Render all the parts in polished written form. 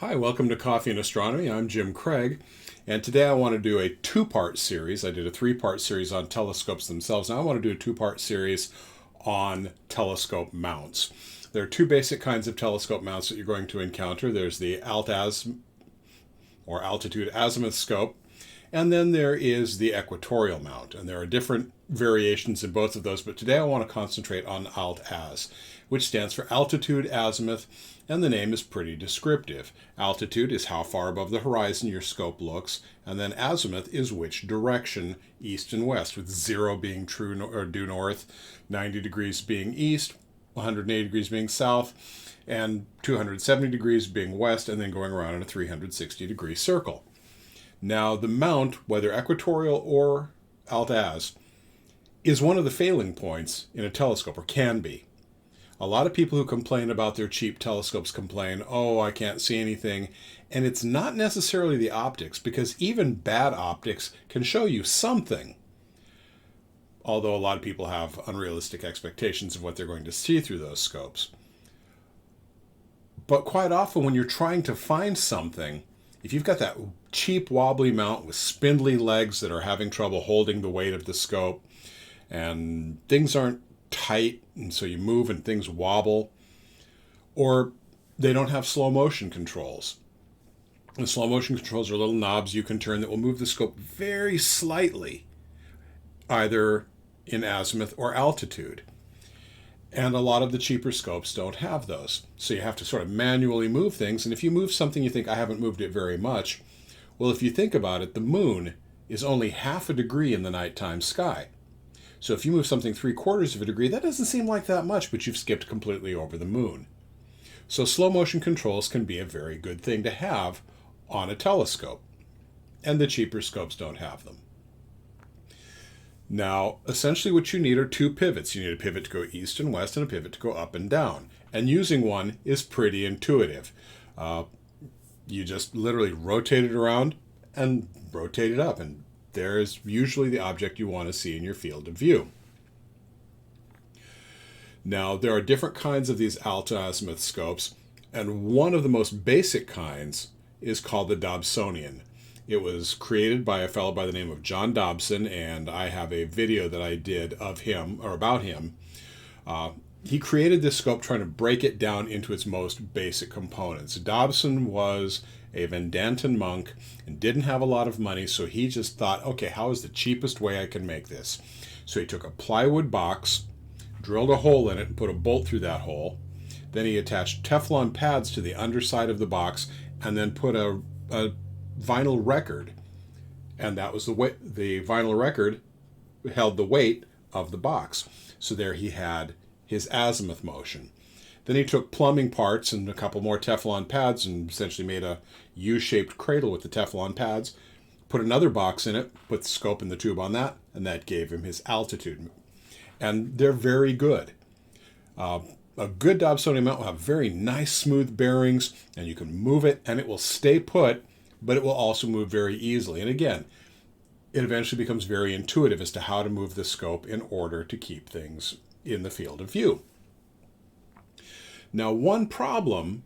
Hi, welcome to Coffee and Astronomy. I'm Jim Craig, and today I want to do a two-part series. I did a three-part series on telescopes themselves. Now I want to do a two-part series on telescope mounts. There are two basic kinds of telescope mounts that you're going to encounter. There's the altitude azimuth scope, and then there is the equatorial mount. And there are different variations in both of those, but today I want to concentrate on alt-az, which stands for altitude azimuth, and the name is pretty descriptive. Altitude is how far above the horizon your scope looks, and then azimuth is which direction, east and west, with 0 being true or due north, 90 degrees being east, 180 degrees being south, and 270 degrees being west, and then going around in a 360-degree circle. Now, the mount, whether equatorial or alt-az, is one of the failing points in a telescope, or can be. A lot of people who complain about their cheap telescopes complain, oh, I can't see anything. And it's not necessarily the optics, because even bad optics can show you something. Although a lot of people have unrealistic expectations of what they're going to see through those scopes. But quite often when you're trying to find something, if you've got that cheap wobbly mount with spindly legs that are having trouble holding the weight of the scope, and things aren't tight, and so you move and things wobble, or they don't have slow motion controls. The slow motion controls are little knobs you can turn that will move the scope very slightly, either in azimuth or altitude. And a lot of the cheaper scopes don't have those. So you have to sort of manually move things, and if you move something you think, I haven't moved it very much, well, if you think about it, the moon is only half a degree in the nighttime sky. So if you move something 3/4 of a degree, that doesn't seem like that much, but you've skipped completely over the moon. So slow motion controls can be a very good thing to have on a telescope, and the cheaper scopes don't have them. Now, essentially what you need are two pivots. You need a pivot to go east and west and a pivot to go up and down. And using one is pretty intuitive. You just literally rotate it around and rotate it up, and there's usually the object you want to see in your field of view. Now, there are different kinds of these alt-azimuth scopes, and one of the most basic kinds is called the Dobsonian. It was created by a fellow by the name of John Dobson, and I have a video that I did of him, or about him. He created this scope trying to break it down into its most basic components. Dobson was a Vedantin monk and didn't have a lot of money, so he just thought, okay, how is the cheapest way I can make this? So he took a plywood box, drilled a hole in it, and put a bolt through that hole. Then he attached Teflon pads to the underside of the box, and then put a vinyl record, and that was the vinyl record held the weight of the box. So there he had his azimuth motion. Then he took plumbing parts and a couple more Teflon pads and essentially made a U-shaped cradle with the Teflon pads, put another box in it, put the scope and the tube on that, and that gave him his altitude. And they're very good. A good Dobsonian mount will have very nice smooth bearings, and you can move it and it will stay put, but it will also move very easily. And again, it eventually becomes very intuitive as to how to move the scope in order to keep things in the field of view. Now, one problem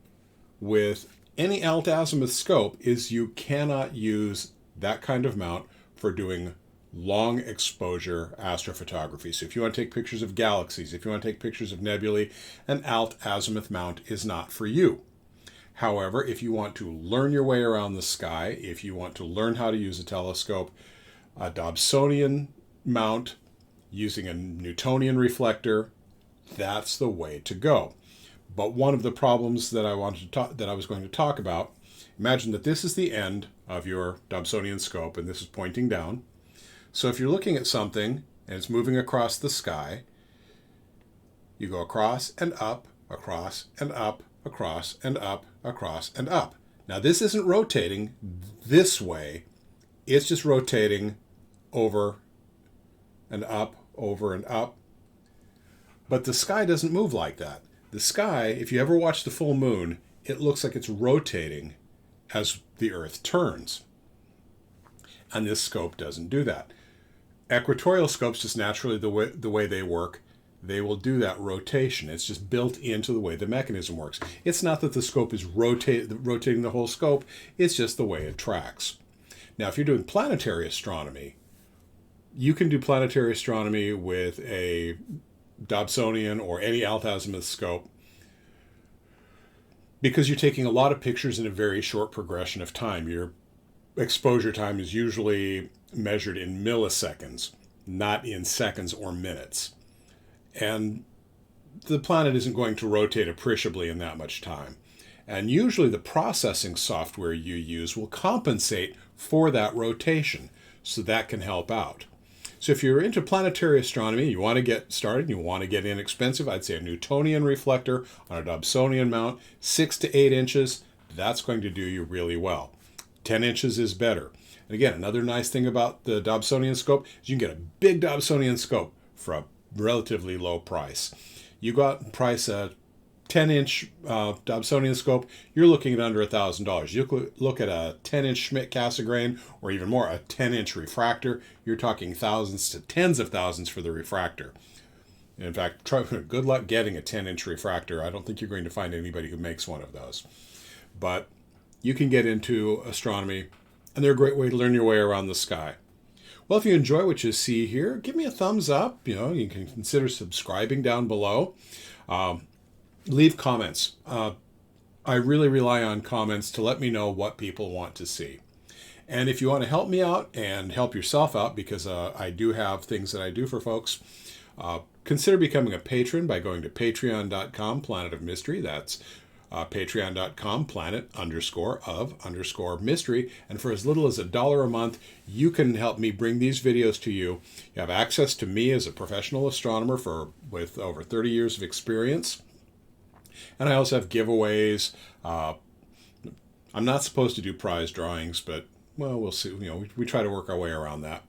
with any alt-azimuth scope is you cannot use that kind of mount for doing long exposure astrophotography. So if you want to take pictures of galaxies, if you want to take pictures of nebulae, an alt-azimuth mount is not for you. However, if you want to learn your way around the sky, if you want to learn how to use a telescope, a Dobsonian mount using a Newtonian reflector, that's the way to go. But one of the problems that I was going to talk about, imagine that this is the end of your Dobsonian scope and this is pointing down. So if you're looking at something and it's moving across the sky, you go across and up, across and up, across and up, across and up. Now this isn't rotating this way, it's just rotating over and up, over and up. But the sky doesn't move like that. The sky, if you ever watch the full moon, it looks like it's rotating as the Earth turns. And this scope doesn't do that. Equatorial scopes, just naturally the way they work, they will do that rotation. It's just built into the way the mechanism works. It's not that the scope is rotating the whole scope, it's just the way it tracks. Now, if you're doing planetary astronomy, you can do planetary astronomy with a Dobsonian or any alt-azimuth scope because you're taking a lot of pictures in a very short progression of time. Your exposure time is usually measured in milliseconds, not in seconds or minutes. And the planet isn't going to rotate appreciably in that much time. And usually the processing software you use will compensate for that rotation, so that can help out. So if you're into planetary astronomy, you want to get started, you want to get inexpensive, I'd say a Newtonian reflector on a Dobsonian mount, 6 to 8 inches, that's going to do you really well. 10 inches is better. And again, another nice thing about the Dobsonian scope is you can get a big Dobsonian scope for a relatively low price. You go out and price a 10-inch Dobsonian scope, you're looking at under $1,000. You look at a 10-inch Schmidt-Cassegrain, or even more, a 10-inch refractor, you're talking thousands to tens of thousands for the refractor. In fact, good luck getting a 10-inch refractor. I don't think you're going to find anybody who makes one of those. But you can get into astronomy, and they're a great way to learn your way around the sky. Well, if you enjoy what you see here, give me a thumbs up. You can consider subscribing down below. Leave comments. I really rely on comments to let me know what people want to see. And if you want to help me out and help yourself out, because I do have things that I do for folks, consider becoming a patron by going to patreon.com, Planet of Mystery. That's patreon.com, planet_of_mystery. And for as little as $1 a month, you can help me bring these videos to you. You have access to me as a professional astronomer with over 30 years of experience. And I also have giveaways. I'm not supposed to do prize drawings, but, well, we'll see. We try to work our way around that.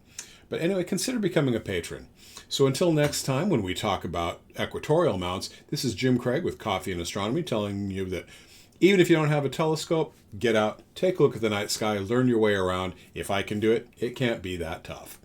But anyway, consider becoming a patron. So until next time, when we talk about equatorial mounts, this is Jim Craig with Coffee and Astronomy telling you that even if you don't have a telescope, get out, take a look at the night sky, learn your way around. If I can do it, it can't be that tough.